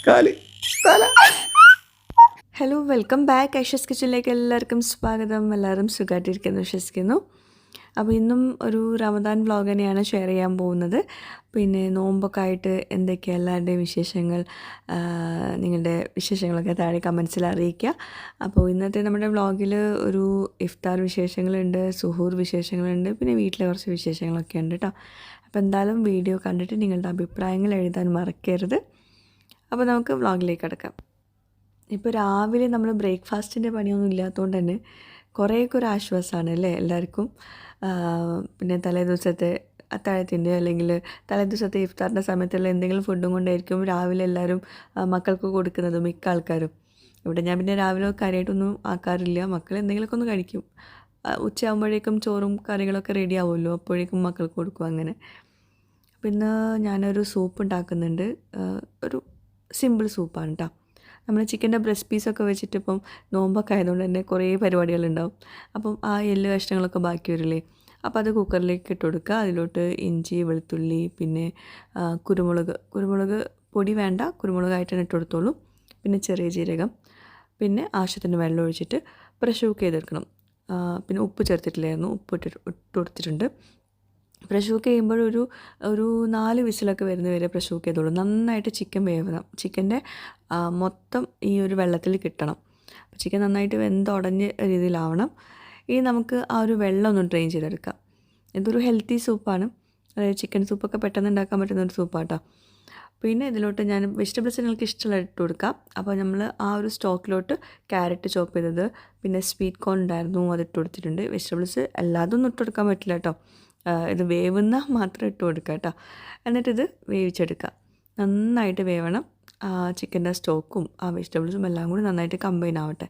കാല് തല. Hello, welcome back. Aisha's കിച്ചണിലേക്ക് എല്ലാവർക്കും സ്വാഗതം. എല്ലാവരും സുഖമായിട്ടിരിക്കുന്നു വിശ്വസിക്കുന്നു. അപ്പോൾ ഇന്നും ഒരു റമദാൻ വ്ളോഗ് തന്നെയാണ് ഷെയർ ചെയ്യാൻ പോകുന്നത്. പിന്നെ നോമ്പൊക്കെ ആയിട്ട് എന്തൊക്കെയാണ് എല്ലാവരുടെയും വിശേഷങ്ങൾ, നിങ്ങളുടെ വിശേഷങ്ങളൊക്കെ താഴെ കമൻസിൽ അറിയിക്കുക. അപ്പോൾ ഇന്നത്തെ നമ്മുടെ വ്ളോഗിൽ ഒരു ഇഫ്താർ വിശേഷങ്ങളുണ്ട്, സുഹൂർ വിശേഷങ്ങളുണ്ട്, പിന്നെ വീട്ടിലെ കുറച്ച് വിശേഷങ്ങളൊക്കെ ഉണ്ട് കേട്ടോ. അപ്പോൾ എന്തായാലും വീഡിയോ കണ്ടിട്ട് നിങ്ങളുടെ അഭിപ്രായങ്ങൾ എഴുതാൻ മറക്കരുത്. അപ്പോൾ നമുക്ക് വ്ളോഗിലേക്ക് കിടക്കാം. ഇപ്പോൾ രാവിലെ നമ്മൾ ബ്രേക്ക്ഫാസ്റ്റിൻ്റെ പണിയൊന്നും ഇല്ലാത്തതുകൊണ്ട് തന്നെ കുറേയൊക്കെ ഒരു ആശ്വാസമാണ് അല്ലേ എല്ലാവർക്കും. പിന്നെ തലേദിവസത്തെ അത്താഴത്തിൻ്റെ അല്ലെങ്കിൽ തലേദിവസത്തെ ഇഫ്താറിൻ്റെ സമയത്തുള്ള എന്തെങ്കിലും ഫുഡും കൊണ്ടായിരിക്കും രാവിലെ എല്ലാവരും മക്കൾക്ക് കൊടുക്കുന്നത്, മിക്ക ആൾക്കാരും. ഇവിടെ ഞാൻ പിന്നെ രാവിലെ കാര്യമായിട്ടൊന്നും ആക്കാറില്ല. മക്കൾ എന്തെങ്കിലുമൊക്കെ ഒന്ന് കഴിക്കും. ഉച്ചയാകുമ്പോഴേക്കും ചോറും കറികളൊക്കെ റെഡി ആവുമല്ലോ, അപ്പോഴേക്കും മക്കൾക്ക് കൊടുക്കും. അങ്ങനെ പിന്നെ ഞാനൊരു സൂപ്പ് ഉണ്ടാക്കുന്നുണ്ട്. ഒരു സിമ്പിൾ സൂപ്പാണ് കേട്ടോ. നമ്മൾ ചിക്കൻ്റെ ബ്രസ്റ്റ് പീസൊക്കെ വെച്ചിട്ട് ഇപ്പം നോമ്പൊക്കെ ആയതുകൊണ്ട് തന്നെ കുറേ പരിപാടികളുണ്ടാവും. അപ്പം ആ എല്ല് കഷ്ണങ്ങളൊക്കെ ബാക്കി വരില്ലേ, അപ്പോൾ അത് കുക്കറിലേക്ക് ഇട്ട് കൊടുക്കുക. അതിലോട്ട് ഇഞ്ചി, വെളുത്തുള്ളി, പിന്നെ കുരുമുളക് പൊടി വേണ്ട, കുരുമുളകായിട്ട് തന്നെ ഇട്ട് കൊടുത്തോളൂ. പിന്നെ ചെറിയ ജീരകം, പിന്നെ ആവശ്യത്തിന് വെള്ളം ഒഴിച്ചിട്ട് പ്രഷർ കുക്ക് ചെയ്തെടുക്കണം. പിന്നെ ഉപ്പ് ചേർത്തിട്ടില്ലായിരുന്നു, ഉപ്പ് ഇട്ട് കൊടുത്തിട്ടുണ്ട്. പ്രഷർ കുക്ക് ചെയ്യുമ്പോൾ ഒരു 4 വിസിലൊക്കെ വരുന്നവരെ പ്രഷർ കുക്ക് ചെയ്തോളൂ. നന്നായിട്ട് ചിക്കൻ വേവണം. ചിക്കൻ്റെ മൊത്തം ഈ ഒരു വെള്ളത്തിൽ കിട്ടണം. അപ്പോൾ ചിക്കൻ നന്നായിട്ട് വെന്തുടഞ്ഞ രീതിയിലാവണം. ഇനി നമുക്ക് ആ ഒരു വെള്ളം ഒന്ന് ഡ്രെയിൻ ചെയ്തെടുക്കാം. ഇതൊരു ഹെൽത്തി സൂപ്പാണ്. അതായത് ചിക്കൻ സൂപ്പൊക്കെ പെട്ടെന്ന് ഉണ്ടാക്കാൻ പറ്റുന്ന ഒരു സൂപ്പാട്ടോ. പിന്നെ ഇതിലോട്ട് ഞാൻ വെജിറ്റബിൾസ് നിങ്ങൾക്ക് ഇഷ്ടമുള്ള ഇട്ട് കൊടുക്കാം. അപ്പോൾ നമ്മൾ ആ ഒരു സ്റ്റോക്കിലോട്ട് ക്യാരറ്റ് ചോപ്പ് ചെയ്തത്, പിന്നെ സ്വീറ്റ് കോൺ ഉണ്ടായിരുന്നു, അതിട്ട് കൊടുത്തിട്ടുണ്ട്. വെജിറ്റബിൾസ് എല്ലാതൊന്നും ഇട്ട് കൊടുക്കാൻ പറ്റില്ല കേട്ടോ. ഇത് വേവുന്ന മാത്രം ഇട്ട് കൊടുക്കുക കേട്ടോ. എന്നിട്ടിത് വേവിച്ചെടുക്കുക. നന്നായിട്ട് വേവണം. ചിക്കൻ്റെ സ്റ്റോക്കും ആ വെജിറ്റബിൾസും എല്ലാം കൂടി നന്നായിട്ട് കമ്പൈൻ ആവട്ടെ.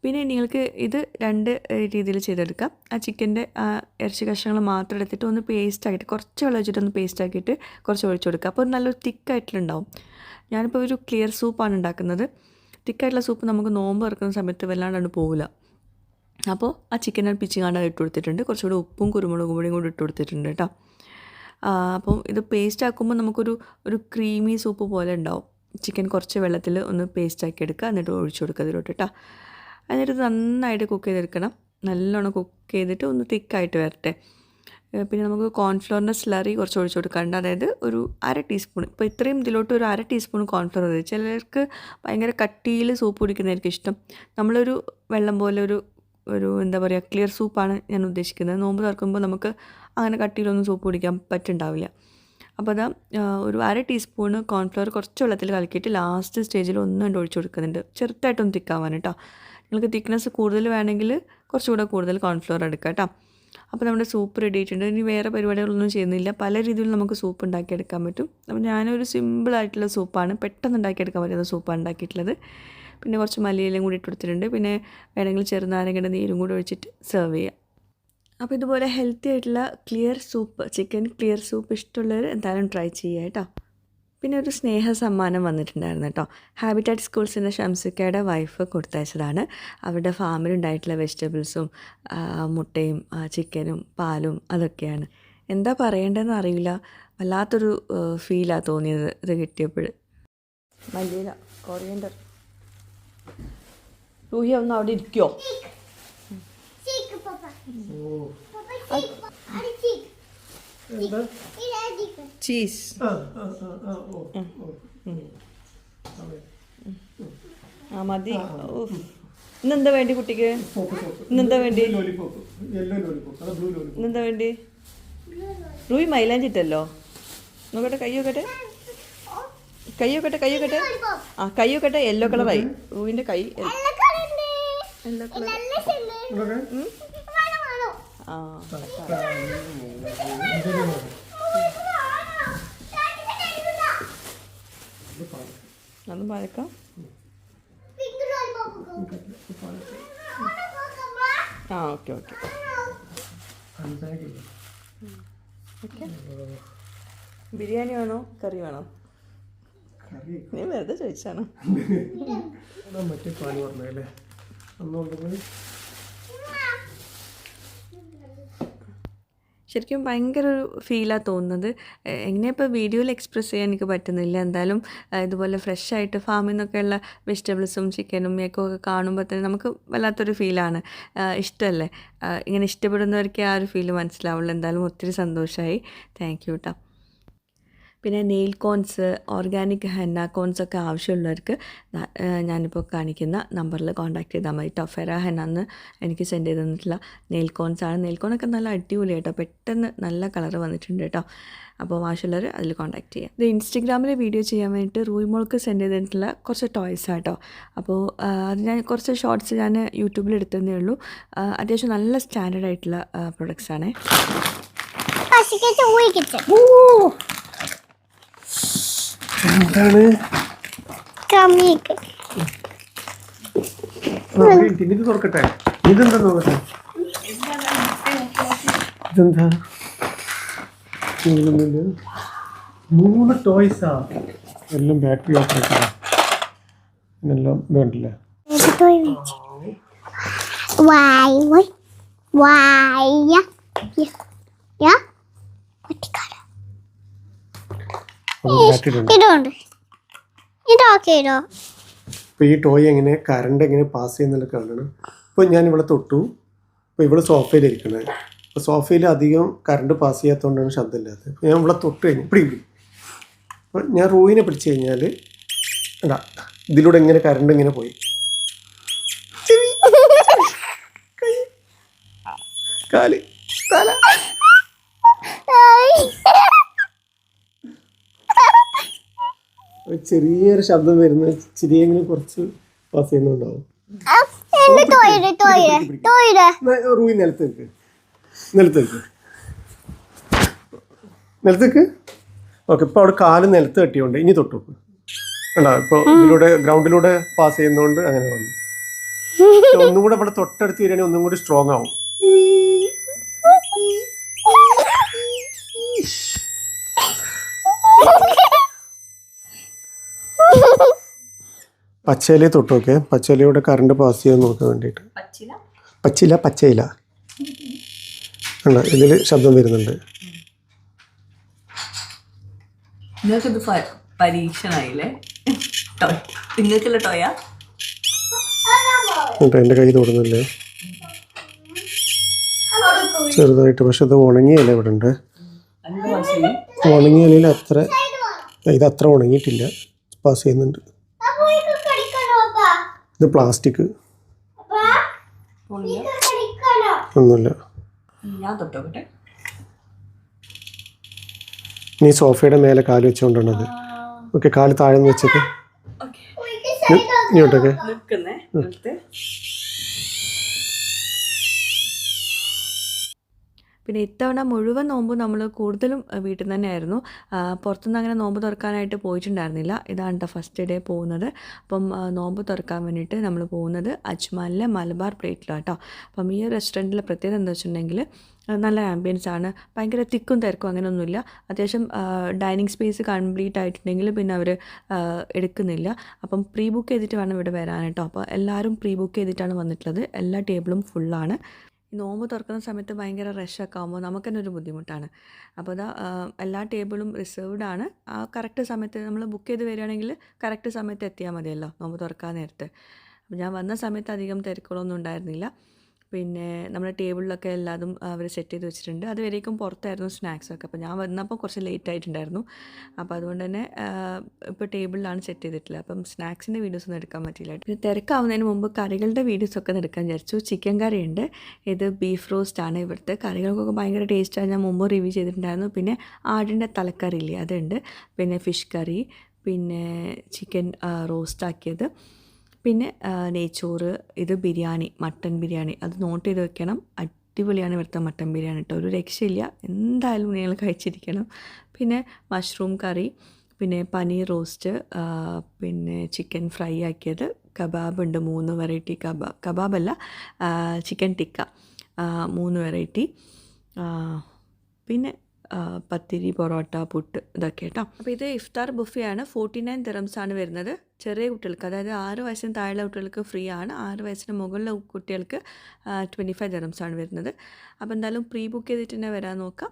പിന്നെ നിങ്ങൾക്ക് ഇത് 2 രീതിയിൽ ചെയ്തെടുക്കാം. ആ ചിക്കൻ്റെ ഇറച്ചി കഷ്ണങ്ങൾ മാത്രം എടുത്തിട്ട് ഒന്ന് പേസ്റ്റാക്കിയിട്ട് കുറച്ച് വെള്ളം വെച്ചിട്ടൊന്ന് പേസ്റ്റാക്കിയിട്ട് കുറച്ച് ഒഴിച്ചു കൊടുക്കുക. അപ്പോൾ നല്ലൊരു തിക്കായിട്ടുണ്ടാവും. ഞാനിപ്പോൾ ഒരു ക്ലിയർ സൂപ്പാണ് ഉണ്ടാക്കുന്നത്. തിക്കായിട്ടുള്ള സൂപ്പ് നമുക്ക് നോമ്പ് തുറക്കുന്ന സമയത്ത് വല്ലാണ്ട് പോകില്ല. അപ്പോൾ ആ ചിക്കൻ പിച്ചി കാണാൻ ഇട്ട് കൊടുത്തിട്ടുണ്ട്. കുറച്ചുകൂടി ഉപ്പും കുരുമുളക് പൊടിയും കൂടി ഇട്ട് കൊടുത്തിട്ടുണ്ട് കേട്ടോ. അപ്പം ഇത് പേസ്റ്റ് ആക്കുമ്പോൾ നമുക്കൊരു ക്രീമി സൂപ്പ് പോലെ ഉണ്ടാവും. ചിക്കൻ കുറച്ച് വെള്ളത്തിൽ ഒന്ന് പേസ്റ്റാക്കി എടുക്കുക, എന്നിട്ട് ഒഴിച്ചു കൊടുക്കുക അതിലോട്ട് കേട്ടോ. എന്നിട്ട് നന്നായിട്ട് കുക്ക് ചെയ്തെടുക്കണം. നല്ലോണം കുക്ക് ചെയ്തിട്ട് ഒന്ന് തിക്കായിട്ട് വരട്ടെ. പിന്നെ നമുക്ക് കോൺഫ്ലോറിൻ്റെ സ്ലറി കുറച്ച് ഒഴിച്ചു കൊടുക്കാറുണ്ട്. അതായത് ഒരു 1/2 ടീസ്പൂൺ. ഇപ്പോൾ ഇത്രയും ഇതിലോട്ട് ഒരു 1/2 ടീസ്പൂൺ കോൺഫ്ലോർ മതി. ചിലർക്ക് ഭയങ്കര കട്ടിയിൽ സൂപ്പ് കുടിക്കുന്നതായിരിക്കും ഇഷ്ടം. നമ്മളൊരു വെള്ളം പോലെ ഒരു എന്താ പറയുക, ക്ലിയർ സൂപ്പാണ് ഞാൻ ഉദ്ദേശിക്കുന്നത്. നോമ്പ് തുറക്കുമ്പോൾ നമുക്ക് അങ്ങനെ കട്ടിയിലൊന്നും സൂപ്പ് കുടിക്കാൻ പറ്റുന്നുണ്ടാവില്ല. അപ്പോൾ അതാ ഒരു 1/2 ടീസ്പൂണ് കോൺഫ്ലവർ കുറച്ച് വെള്ളത്തിൽ കലക്കിയിട്ട് ലാസ്റ്റ് സ്റ്റേജിൽ ഒന്നുകൊണ്ട് ഒഴിച്ചു കൊടുക്കുന്നുണ്ട്. ചെറുതായിട്ടൊന്ന് തിക്കാവാൻ കേട്ടോ. നിങ്ങൾക്ക് തിക്നെസ് കൂടുതൽ വേണമെങ്കിൽ കുറച്ചുകൂടെ കൂടുതൽ കോൺഫ്ലവർ എടുക്കാം കേട്ടോ. അപ്പോൾ നമ്മുടെ സൂപ്പ് റെഡി ആയിട്ടുണ്ട്. ഇനി വേറെ പരിപാടികളൊന്നും ചെയ്യുന്നില്ല. പല രീതിയിൽ നമുക്ക് സൂപ്പ് ഉണ്ടാക്കിയെടുക്കാൻ പറ്റും. അപ്പോൾ ഞാനൊരു സിമ്പിളായിട്ടുള്ള സൂപ്പാണ്, പെട്ടെന്ന് ഉണ്ടാക്കിയെടുക്കാൻ പറ്റുന്ന സൂപ്പാണ് ഉണ്ടാക്കിയിട്ടുള്ളത്. പിന്നെ കുറച്ച് മല്ലിയിലയും കൂടി ഇട്ട് കൊടുത്തിട്ടുണ്ട്. പിന്നെ വേണമെങ്കിൽ ചെറുനാരങ്ങയുടെ നീരും കൂടി ഒഴിച്ചിട്ട് സെർവ് ചെയ്യാം. അപ്പോൾ ഇതുപോലെ ഹെൽത്തി ആയിട്ടുള്ള clear soup, chicken clear soup ഇഷ്ടമുള്ളവർ എന്തായാലും ട്രൈ ചെയ്യുക കേട്ടോ. പിന്നെ ഒരു സ്നേഹ സമ്മാനം വന്നിട്ടുണ്ടായിരുന്നു കേട്ടോ. ഹാബിറ്റാറ്റ് സ്കൂൾസിൻ്റെ ഷംസിക്കയുടെ വൈഫ് കൊടുത്തയച്ചതാണ്. അവരുടെ ഫാമിലുണ്ടായിട്ടുള്ള വെജിറ്റബിൾസും മുട്ടയും ചിക്കനും പാലും അതൊക്കെയാണ്. എന്താ പറയേണ്ടതെന്ന് അറിയില്ല. വല്ലാത്തൊരു ഫീലാണ് തോന്നിയത് ഇത് കിട്ടിയപ്പോൾ. മല്ലിയില, കൊറിയൻഡർ. റൂഹി ഒന്ന് അവിടെ ഇരിക്കുമോ? ചീസ്. ആ മതി. ഇന്നെന്താ വേണ്ടി കുട്ടിക്ക്? ഇന്നെന്താ വേണ്ടി? ഇന്നെന്താ വേണ്ടി? റൂഹി മൈലാഞ്ചിട്ടല്ലോ. നോക്കട്ടെ, കൈ നോക്കട്ടെ. ആ കൈ നോക്കട്ടെ. യെല്ലോ കളറായി റൂഹിൻ്റെ കൈ. Yellow colour. ആ അതും പഴക്കാം. ആ ഓക്കെ. ബിരിയാണി വേണോ കറി വേണോ? നീ വെറുതെ ചോദിച്ചാണ്. ശരിക്കും ഭയങ്കര ഒരു ഫീലാണ് തോന്നുന്നത്. എങ്ങനെ ഇപ്പോൾ വീഡിയോയിൽ എക്സ്പ്രസ് ചെയ്യാൻ എനിക്ക് പറ്റുന്നില്ല. എന്തായാലും ഇതുപോലെ ഫ്രഷ് ആയിട്ട് ഫാമിൽ നിന്നൊക്കെയുള്ള വെജിറ്റബിൾസും ചിക്കനും ഒക്കെ കാണുമ്പോൾ തന്നെ നമുക്ക് വല്ലാത്തൊരു ഫീലാണ്. ഇഷ്ടമല്ലേ, ഇങ്ങനെ ഇഷ്ടപ്പെടുന്നവർക്ക് ആ ഒരു ഫീല് മനസ്സിലാവുള്ളൂ. എന്തായാലും ഒത്തിരി സന്തോഷമായി. താങ്ക് യു കേട്ടോ. പിന്നെ നെയിൽ കോൺസ്, ഓർഗാനിക് ഹെന്ന കോൺസൊക്കെ ആവശ്യമുള്ളവർക്ക് ഞാനിപ്പോൾ കാണിക്കുന്ന നമ്പറിൽ കോൺടാക്ട് ചെയ്താൽ മതി കേട്ടോ. ഫെറ ഹെന്ന എന്ന് എനിക്ക് സെൻഡ് ചെയ്ത് തന്നിട്ടുള്ള നെയിൽ കോൺസാണ്. നെയിൽ കോണൊക്കെ നല്ല അടിപൊളി കേട്ടോ, പെട്ടെന്ന് നല്ല കളർ വന്നിട്ടുണ്ട് കേട്ടോ. അപ്പോൾ ആവശ്യമുള്ളവർ അതിൽ കോൺടാക്ട് ചെയ്യാം. ഇത് ഇൻസ്റ്റഗ്രാമിൽ വീഡിയോ ചെയ്യാൻ വേണ്ടിയിട്ട് റൂയിമോൾക്ക് സെൻഡ് ചെയ്തിട്ടുള്ള കുറച്ച് ടോയ്സാണ് കേട്ടോ. അപ്പോൾ അത് ഞാൻ കുറച്ച് ഷോർട്സ് ഞാൻ യൂട്യൂബിൽ എടുത്തതേ ഉള്ളൂ. അത്യാവശ്യം നല്ല സ്റ്റാൻഡേർഡ് ആയിട്ടുള്ള പ്രൊഡക്ട്സാണ്. എന്താണ് ഇത് തുറക്കട്ടെ? ഇതെന്താ നോക്കട്ടെ? ഇതെന്താ? 3 ടോയ്സാ. എല്ലാം ബാറ്ററി ഓപ്പറേറ്റർ. എല്ലാം വേണ്ടില്ല. അപ്പോൾ ഈ ടോയ് എങ്ങനെ കറണ്ട് എങ്ങനെ പാസ് ചെയ്യുന്നതിൽ കാണണം. ഇപ്പോൾ ഞാൻ ഇവിടെ തൊട്ടു. അപ്പോൾ ഇവിടെ സോഫയിലിരിക്കണത്. അപ്പോൾ സോഫയിൽ അധികം കറണ്ട് പാസ് ചെയ്യാത്തതുകൊണ്ടാണ് ശബ്ദമില്ലാത്തത്. അപ്പോൾ ഞാൻ ഇവിടെ തൊട്ട് കഴിഞ്ഞ് പിടി. അപ്പോൾ ഞാൻ റൂയിനെ പിടിച്ച് കഴിഞ്ഞാൽ എടാ ഇതിലൂടെ എങ്ങനെ കറണ്ട് ഇങ്ങനെ പോയി. കാല് തല ചെറിയൊരു ശബ്ദം വരുന്ന ചെറിയെങ്കിലും കുറച്ച് പാസ് ചെയ്യുന്നുണ്ടാവും. റൂയി നിലത്തേക്ക് ഓക്കെ. ഇപ്പോൾ അവിടെ കാല് നിലത്ത് തട്ടിയോണ്ട് ഇനി തൊട്ടു അല്ല. ഇപ്പോൾ ഇതിലൂടെ ഗ്രൗണ്ടിലൂടെ പാസ് ചെയ്യുന്നതുകൊണ്ട് അങ്ങനെ വന്നു. ഒന്നും കൂടെ ഇവിടെ തൊട്ടടുത്ത് വരികയാണെങ്കിൽ ഒന്നും കൂടി സ്ട്രോങ് ആവും. പച്ചയില തൊട്ട് നോക്കേ. പച്ചയിലൂടെ കറണ്ട് പാസ് ചെയ്യാൻ നോക്കാൻ വേണ്ടിയിട്ട്. പച്ചയില അല്ല, ഇതിൽ ശബ്ദം വരുന്നുണ്ട്. പരീക്ഷണായില്ലേ? നിങ്ങൾക്കുള്ള ടോയാ? എൻ്റെ കൈ തൊടുന്നില്ലേ? ചെറുതായിട്ട്. പക്ഷെ അത് ഉണങ്ങിയ ഇല ഇവിടെ ഉണ്ട്. ഉണങ്ങിയ ഇലയിൽ ഇതത്ര ഉണങ്ങിയിട്ടില്ല, പാസ് ചെയ്യുന്നുണ്ട്. ഇത് പ്ലാസ്റ്റിക് ഒന്നുമില്ല. നീ സോഫയുടെ മേലെ കാല് വെച്ചുകൊണ്ടാണത്. ഓക്കെ, കാല് താഴെ നിന്ന് വെച്ചേക്ക്. ഇങ്ങോട്ടൊക്കെ പിന്നെ ഇത്തവണ മുഴുവൻ നോമ്പ് നമ്മൾ കൂടുതലും വീട്ടിൽ നിന്ന് തന്നെയായിരുന്നു. പുറത്തുനിന്ന് അങ്ങനെ നോമ്പ് തുറക്കാനായിട്ട് പോയിട്ടുണ്ടായിരുന്നില്ല. ഇതാണ് കേട്ടോ ഫസ്റ്റ് ഡേ പോകുന്നത്. അപ്പം നോമ്പ് തുറക്കാൻ വേണ്ടിയിട്ട് നമ്മൾ പോകുന്നത് അജ്മാലിലെ മലബാർ പ്ലേറ്റിലാണ് കേട്ടോ. അപ്പം ഈ റെസ്റ്റോറൻറ്റിലെ പ്രത്യേകത എന്താ വെച്ചിട്ടുണ്ടെങ്കിൽ നല്ല ആംബിയൻസ് ആണ്. ഭയങ്കര തിക്കും തിരക്കും അങ്ങനെയൊന്നുമില്ല. അത്യാവശ്യം ഡൈനിങ് സ്പേസ് കംപ്ലീറ്റ് ആയിട്ടുണ്ടെങ്കിൽ പിന്നെ അവർ എടുക്കുന്നില്ല. അപ്പം പ്രീ ബുക്ക് ചെയ്തിട്ട് വേണം ഇവിടെ വരാൻ കേട്ടോ. അപ്പോൾ എല്ലാവരും പ്രീ ബുക്ക് ചെയ്തിട്ടാണ് വന്നിട്ടുള്ളത്. എല്ലാ ടേബിളും ഫുള്ളാണ്. നോമ്പ് തുറക്കുന്ന സമയത്ത് ഭയങ്കര റഷൊക്കെ ആകുമ്പോൾ നമുക്ക് തന്നെ ഒരു ബുദ്ധിമുട്ടാണ്. അപ്പോൾ അതാ എല്ലാ ടേബിളും റിസർവ്ഡ് ആണ്. ആ കറക്റ്റ് സമയത്ത് നമ്മൾ ബുക്ക് ചെയ്ത് വരികയാണെങ്കിൽ കറക്റ്റ് സമയത്ത് എത്തിയാൽ മതിയല്ലോ നോമ്പ് തുറക്കാൻ നേരത്ത്. അപ്പോൾ ഞാൻ വന്ന സമയത്ത് അധികം തിരക്കുകളൊന്നും ഉണ്ടായിരുന്നില്ല. പിന്നെ നമ്മുടെ ടേബിളിലൊക്കെ എല്ലാതും അവർ സെറ്റ് ചെയ്ത് വെച്ചിട്ടുണ്ട്. അതുവരേക്കും പുറത്തായിരുന്നു സ്നാക്സൊക്കെ. അപ്പോൾ ഞാൻ വന്നപ്പോൾ കുറച്ച് ലേറ്റ് ആയിട്ടുണ്ടായിരുന്നു. അപ്പോൾ അതുകൊണ്ട് തന്നെ ഇപ്പോൾ ടേബിളിലാണ് സെറ്റ് ചെയ്തിട്ടുള്ളത്. അപ്പം സ്നാക്സിൻ്റെ വീഡിയോസൊന്നും എടുക്കാൻ പറ്റില്ല. പിന്നെ തിരക്കാവുന്നതിന് മുമ്പ് കറികളുടെ വീഡിയോസൊക്കെ ഒന്ന് എടുക്കാൻ വിചാരിച്ചു. ചിക്കൻ കറിയുണ്ട്. ഇത് ബീഫ് റോസ്റ്റാണ്. ഇവിടുത്തെ കറികൾക്കൊക്കെ ഭയങ്കര ടേസ്റ്റാണ്. ഞാൻ മുമ്പ് റിവ്യൂ ചെയ്തിട്ടുണ്ടായിരുന്നു. പിന്നെ ആടിൻ്റെ തലക്കറി ഇല്ലേ, അതുണ്ട്. പിന്നെ ഫിഷ് കറി, പിന്നെ ചിക്കൻ റോസ്റ്റാക്കിയത്, പിന്നെ നെയ്ച്ചോറ്, ഇത് ബിരിയാണി, മട്ടൻ ബിരിയാണി. അത് നോട്ട് ചെയ്ത് വെക്കണം. അടിപൊളിയാണ് ഇവിടുത്തെ മട്ടൻ ബിരിയാണി കേട്ടോ, ഒരു രക്ഷയില്ല. എന്തായാലും നിങ്ങൾ കഴിച്ചിരിക്കണം. പിന്നെ മഷ്റൂം കറി, പിന്നെ പനീർ റോസ്റ്റ്, പിന്നെ ചിക്കൻ ഫ്രൈ ആക്കിയത്, കബാബ് ഉണ്ട് 3 വെറൈറ്റി കബാബല്ല ചിക്കൻ ടിക്ക 3 വെറൈറ്റി, പിന്നെ പത്തിരി, പൊറോട്ട, പുട്ട് ഇതൊക്കെ കേട്ടോ. അപ്പോൾ ഇത് ഇഫ്താർ ബുഫയാണ്. 49 ദിറംസ് ആണ് വരുന്നത്. ചെറിയ കുട്ടികൾക്ക്, അതായത് 6 വയസ്സിന് താഴെയുള്ള കുട്ടികൾക്ക് ഫ്രീ ആണ്. 6 വയസ്സിന് മുകളിലുള്ള കുട്ടികൾക്ക് 25 ദിറംസ് ആണ് വരുന്നത്. അപ്പോൾ എന്തായാലും പ്രീ ബുക്ക് ചെയ്തിട്ട് തന്നെ വരാൻ നോക്കാം.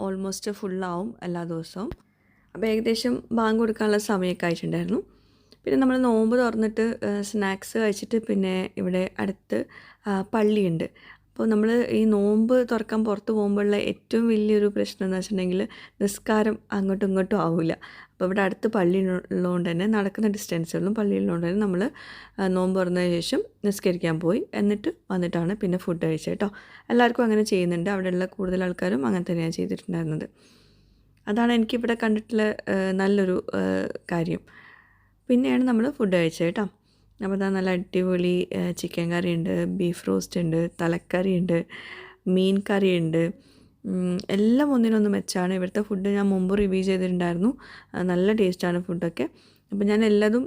ഓൾമോസ്റ്റ് ഫുള്ളാവും എല്ലാ ദിവസവും. അപ്പോൾ ഏകദേശം ബാങ്ക് കൊടുക്കാനുള്ള സമയമൊക്കെ ആയിട്ടുണ്ടായിരുന്നു. പിന്നെ നമ്മൾ നോമ്പ് തുറന്നിട്ട് സ്നാക്സ് കഴിച്ചിട്ട് പിന്നെ ഇവിടെ അടുത്ത് പള്ളിയുണ്ട്. അപ്പോൾ നമ്മൾ ഈ നോമ്പ് തുറക്കാൻ പുറത്ത് പോകുമ്പോഴുള്ള ഏറ്റവും വലിയൊരു പ്രശ്നം എന്ന് വെച്ചിട്ടുണ്ടെങ്കിൽ നിസ്കാരം അങ്ങോട്ടും ഇങ്ങോട്ടും ആവില്ല. അപ്പോൾ ഇവിടെ അടുത്ത് പള്ളി ഉള്ളതുകൊണ്ട് തന്നെ നടക്കുന്ന ഡിസ്റ്റൻസുകളും പള്ളിയുള്ളതുകൊണ്ട് തന്നെ നമ്മൾ നോമ്പ് തുറന്നതിന് ശേഷം നിസ്കരിക്കാൻ പോയി, എന്നിട്ട് വന്നിട്ടാണ് പിന്നെ ഫുഡ് കഴിച്ചത് കേട്ടോ. എല്ലാവർക്കും അങ്ങനെ ചെയ്യുന്നുണ്ട്. അവിടെയുള്ള കൂടുതൽ ആൾക്കാരും അങ്ങനെ തന്നെയാണ് ചെയ്തിട്ടുണ്ടായിരുന്നത്. അതാണ് എനിക്കിവിടെ കണ്ടിട്ടുള്ള നല്ലൊരു കാര്യം. പിന്നെയാണ് നമ്മൾ ഫുഡ് കഴിച്ചത് കേട്ടോ. അപ്പോൾ അതാ നല്ല അടിപൊളി ചിക്കൻ കറി ഉണ്ട്, ബീഫ് റോസ്റ്റ് ഉണ്ട്, തലക്കറി ഉണ്ട്, മീൻ കറി ഉണ്ട്. എല്ലാം ഒന്നിനൊന്ന് മെച്ചാണ്. ഇവിടുത്തെ ഫുഡ് ഞാൻ മുമ്പ് റിവ്യൂ ചെയ്തിട്ടുണ്ടായിരുന്നു. നല്ല ടേസ്റ്റാണ് ഫുഡൊക്കെ. അപ്പോൾ ഞാൻ എല്ലാതും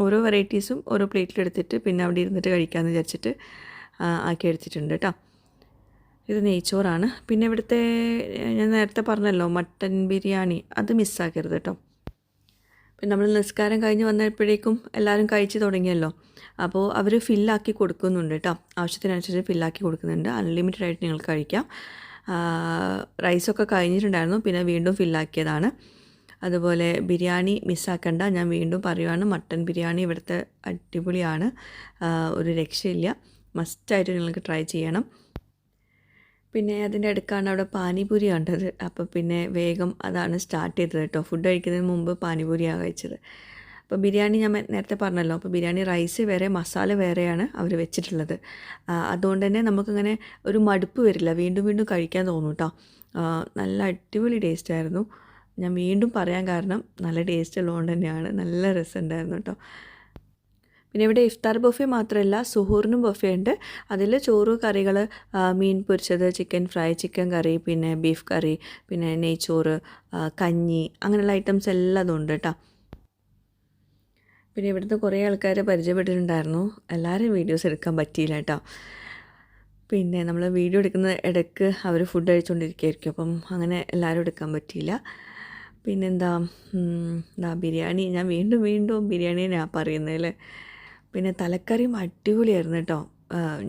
ഓരോ വെറൈറ്റീസും ഓരോ പ്ലേറ്റിലെടുത്തിട്ട് പിന്നെ അവിടെ ഇരുന്നിട്ട് കഴിക്കാമെന്ന് വിചാരിച്ചിട്ട് ആക്കി എടുത്തിട്ടുണ്ട് കേട്ടോ. ഇത് നെയ്ച്ചോറാണ്. പിന്നെ ഇവിടുത്തെ ഞാൻ നേരത്തെ പറഞ്ഞല്ലോ മട്ടൻ ബിരിയാണി, അത് മിസ്സാക്കരുത് കേട്ടോ. പിന്നെ നമ്മൾ നിസ്കാരം കഴിഞ്ഞ് വന്നപ്പോഴേക്കും എല്ലാവരും കഴിച്ച് തുടങ്ങിയല്ലോ. അപ്പോൾ അവർ ഫില്ലാക്കി കൊടുക്കുന്നുണ്ട് കേട്ടോ. ആവശ്യത്തിനനുസരിച്ച് ഫില്ലാക്കി കൊടുക്കുന്നുണ്ട്. അൺലിമിറ്റഡ് ആയിട്ട് നിങ്ങൾക്ക് കഴിക്കാം. റൈസൊക്കെ കഴിഞ്ഞിട്ടുണ്ടായിരുന്നു, പിന്നെ വീണ്ടും ഫില്ലാക്കിയതാണ്. അതുപോലെ ബിരിയാണി മിസ്സാക്കണ്ട, ഞാൻ വീണ്ടും പറയുവാണ്, മട്ടൻ ബിരിയാണി ഇവിടുത്തെ അടിപൊളിയാണ്. ഒരു രക്ഷയില്ല. മസ്റ്റായിട്ട് നിങ്ങൾക്ക് ട്രൈ ചെയ്യണം. പിന്നെ അതിൻ്റെ അടുക്കാണ് അവിടെ പാനിപൂരി കണ്ടത്. അപ്പോൾ പിന്നെ വേഗം അതാണ് സ്റ്റാർട്ട് ചെയ്തത് കേട്ടോ. ഫുഡ് കഴിക്കുന്നതിന് മുമ്പ് പാനിപൂരിയാണ് കഴിച്ചത്. അപ്പോൾ ബിരിയാണി ഞാൻ നേരത്തെ പറഞ്ഞല്ലോ. അപ്പോൾ ബിരിയാണി റൈസ് വേറെ, മസാല വേറെയാണ് അവർ വെച്ചിട്ടുള്ളത്. അതുകൊണ്ട് തന്നെ നമുക്കിങ്ങനെ ഒരു മടുപ്പ് വരില്ല, വീണ്ടും വീണ്ടും കഴിക്കാൻ തോന്നും കേട്ടോ. നല്ല അടിപൊളി ടേസ്റ്റായിരുന്നു. ഞാൻ വീണ്ടും പറയാൻ കാരണം നല്ല ടേസ്റ്റ് ഉള്ളതുകൊണ്ട് തന്നെയാണ്. നല്ല രസമുണ്ടായിരുന്നു കേട്ടോ. പിന്നെ ഇവിടെ ഇഫ്താർ ബൊഫെ മാത്രമല്ല, സുഹൂറിനും ബൊഫെ ഉണ്ട്. അതിൽ ചോറ്, കറികൾ, മീൻ പൊരിച്ചത്, ചിക്കൻ ഫ്രൈ, ചിക്കൻ കറി, പിന്നെ ബീഫ് കറി, പിന്നെ നെയ്ച്ചോറ്, കഞ്ഞി, അങ്ങനെയുള്ള ഐറ്റംസ് എല്ലാം ഉണ്ട് കേട്ടോ. പിന്നെ ഇവിടുത്തെ കുറേ ആൾക്കാർ പരിചയപ്പെട്ടിട്ടുണ്ടായിരുന്നു. എല്ലാവരും വീഡിയോസ് എടുക്കാൻ പറ്റിയില്ല കേട്ടോ. പിന്നെ നമ്മൾ വീഡിയോ എടുക്കുന്ന ഇടയ്ക്ക് അവർ ഫുഡ് കഴിച്ചുകൊണ്ടിരിക്കുകയായിരിക്കും. അപ്പം അങ്ങനെ എല്ലാവരും എടുക്കാൻ പറ്റിയില്ല. പിന്നെന്താ ബിരിയാണി, ഞാൻ വീണ്ടും വീണ്ടും ബിരിയാണിയാണ് പറയുന്നത്. പിന്നെ തലക്കറിയും അടിപൊളിയായിരുന്നു കേട്ടോ.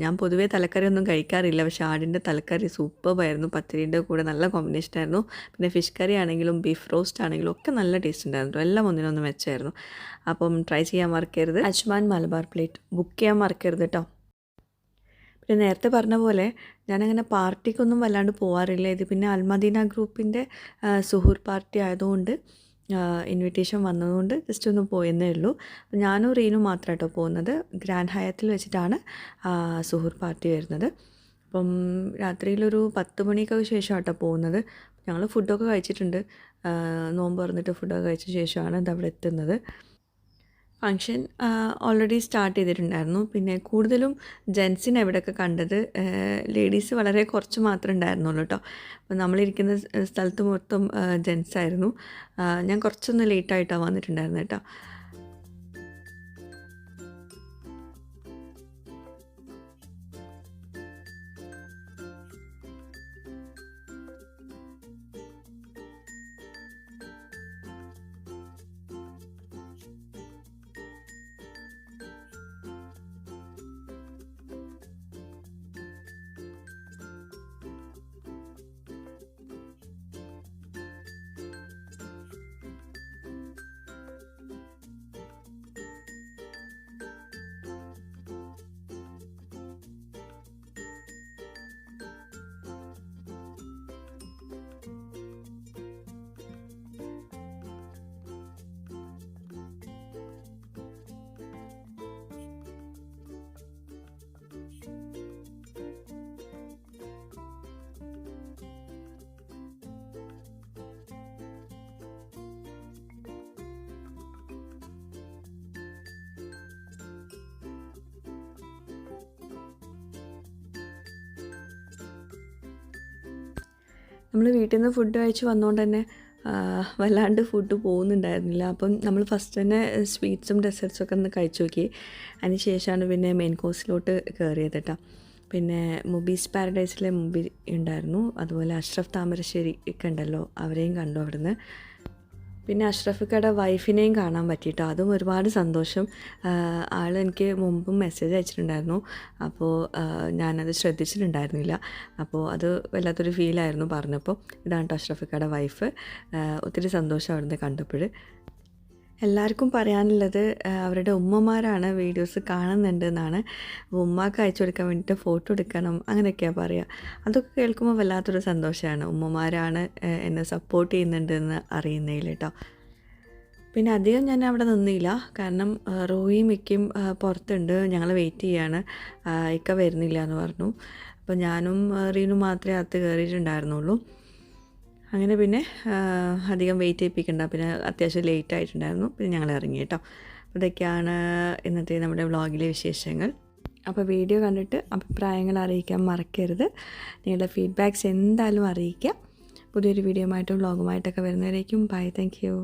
ഞാൻ പൊതുവേ തലക്കറി ഒന്നും കഴിക്കാറില്ല, പക്ഷേ ആടിൻ്റെ തലക്കറി സൂപ്പറായിരുന്നു. പത്തിരിൻ്റെ കൂടെ നല്ല കോമ്പിനേഷനായിരുന്നു. പിന്നെ ഫിഷ് കറി ആണെങ്കിലും ബീഫ് റോസ്റ്റ് ആണെങ്കിലും ഒക്കെ നല്ല ടേസ്റ്റ് ഉണ്ടായിരുന്നു. എല്ലാം ഒന്നിനൊന്ന് മെച്ചമായിരുന്നു. അപ്പം ട്രൈ ചെയ്യാൻ മറക്കരുത്. അജ്മാൻ മലബാർ പ്ലേറ്റ് ബുക്ക് ചെയ്യാൻ മറക്കരുത് കേട്ടോ. പിന്നെ നേരത്തെ പറഞ്ഞ പോലെ ഞാനങ്ങനെ പാർട്ടിക്കൊന്നും വല്ലാണ്ട് പോകാറില്ല. ഇത് പിന്നെ അൽമദീന ഗ്രൂപ്പിൻ്റെ സുഹൂർ പാർട്ടി ആയതുകൊണ്ട് ഇൻവിറ്റേഷൻ വന്നതുകൊണ്ട് ജസ്റ്റ് ഒന്ന് പോയെന്നേ ഉള്ളൂ. ഞാനും റീനും മാത്രമായിട്ടോ പോകുന്നത്. ഗ്രാൻഡ് ഹയത്തിൽ വെച്ചിട്ടാണ് സുഹൂർ പാർട്ടി വരുന്നത്. അപ്പം രാത്രിയിലൊരു 10 മണിക്കൊക്കെ ശേഷം കേട്ടോ പോകുന്നത്. ഞങ്ങൾ ഫുഡൊക്കെ കഴിച്ചിട്ടുണ്ട്. നോമ്പ് തുറന്നിട്ട് ഫുഡൊക്കെ കഴിച്ച ശേഷമാണ് ഇതവിടെ എത്തുന്നത്. ഫങ്ഷൻ ഓൾറെഡി സ്റ്റാർട്ട് ചെയ്തിട്ടുണ്ടായിരുന്നു. പിന്നെ കൂടുതലും ജെൻസിനെ എവിടെയൊക്കെ കണ്ടത്, ലേഡീസ് വളരെ കുറച്ച് മാത്രമേ ഉണ്ടായിരുന്നുള്ളൂ കേട്ടോ. അപ്പോൾ നമ്മളിരിക്കുന്ന സ്ഥലത്ത് മൊത്തം ജെൻസായിരുന്നു. ഞാൻ കുറച്ചൊന്ന് ലേറ്റായിട്ടാണ് വന്നിട്ടുണ്ടായിരുന്നത് കേട്ടോ. നമ്മൾ വീട്ടിൽ നിന്ന് ഫുഡ് കഴിച്ച് വന്നുകൊണ്ട് തന്നെ വല്ലാണ്ട് ഫുഡ് പോകുന്നുണ്ടായിരുന്നില്ല. അപ്പം നമ്മൾ ഫസ്റ്റ് തന്നെ സ്വീറ്റ്സും ഡെസേർട്ട്സൊക്കെ ഒന്ന് കഴിച്ചു നോക്കി. അതിന് ശേഷമാണ് പിന്നെ മെയിൻ കോഴ്സിലോട്ട് കയറിയത് കേട്ടോ. പിന്നെ മുബീസ് പാരഡൈസിലെ മുബി ഉണ്ടായിരുന്നു. അതുപോലെ അഷ്റഫ് താമരശ്ശേരി ഒക്കെ ഉണ്ടല്ലോ, അവരെയും കണ്ടു അവിടുന്ന്. പിന്നെ അഷ്റഫിക്കയുടെ വൈഫിനെയും കാണാൻ പറ്റിയിട്ടോ, അതും ഒരുപാട് സന്തോഷം. ആൾ എനിക്ക് മുമ്പും മെസ്സേജ് അയച്ചിട്ടുണ്ടായിരുന്നു. അപ്പോൾ ഞാനത് ശ്രദ്ധിച്ചിട്ടുണ്ടായിരുന്നില്ല. അപ്പോൾ അത് വല്ലാത്തൊരു ഫീലായിരുന്നു പറഞ്ഞപ്പോൾ. ഇതാണ് കേട്ടോ അഷ്റഫിക്കയുടെ വൈഫ്. ഒത്തിരി സന്തോഷം അവിടുന്ന് കണ്ടപ്പോൾ. എല്ലാവർക്കും പറയാനുള്ളത് അവരുടെ ഉമ്മമാരാണ് വീഡിയോസ് കാണുന്നുണ്ട് എന്നാണ്. ഉമ്മാക്ക് അയച്ചു കൊടുക്കാൻ വേണ്ടിയിട്ട് ഫോട്ടോ എടുക്കണം അങ്ങനെയൊക്കെയാണ് പറയുക. അതൊക്കെ കേൾക്കുമ്പോൾ വല്ലാത്തൊരു സന്തോഷമാണ്. ഉമ്മമാരാണ് എന്നെ സപ്പോർട്ട് ചെയ്യുന്നുണ്ടെന്ന് അറിയുന്നതിൽ കേട്ടോ. പിന്നെ അധികം ഞാൻ അവിടെ നിന്നില്ല, കാരണം റോയിയും മിക്കും പുറത്തുണ്ട്, ഞങ്ങൾ വെയിറ്റ് ചെയ്യാണ്. ഇക്ക വരുന്നില്ല എന്ന് പറഞ്ഞു. അപ്പോൾ ഞാനും റീനും മാത്രമേ അകത്ത് കയറിയിട്ടുണ്ടായിരുന്നുള്ളൂ. അങ്ങനെ പിന്നെ അധികം വെയിറ്റ് ചെയ്യിപ്പിക്കണ്ട, പിന്നെ അത്യാവശ്യം ലേറ്റ് ആയിട്ടുണ്ടായിരുന്നു. പിന്നെ ഞങ്ങൾ ഇറങ്ങി കേട്ടോ. അപ്പോൾ ഇതൊക്കെയാണ് ഇന്നത്തെ നമ്മുടെ വ്ളോഗിലെ വിശേഷങ്ങൾ. അപ്പോൾ വീഡിയോ കണ്ടിട്ട് അഭിപ്രായങ്ങൾ അറിയിക്കാൻ മറക്കരുത്. നിങ്ങളുടെ ഫീഡ്ബാക്ക്സ് എന്തായാലും അറിയിക്കുക. പുതിയൊരു വീഡിയോ ആയിട്ടും വ്ളോഗുമായിട്ടൊക്കെ വരുന്നവരേക്കും ബൈ, താങ്ക് യു.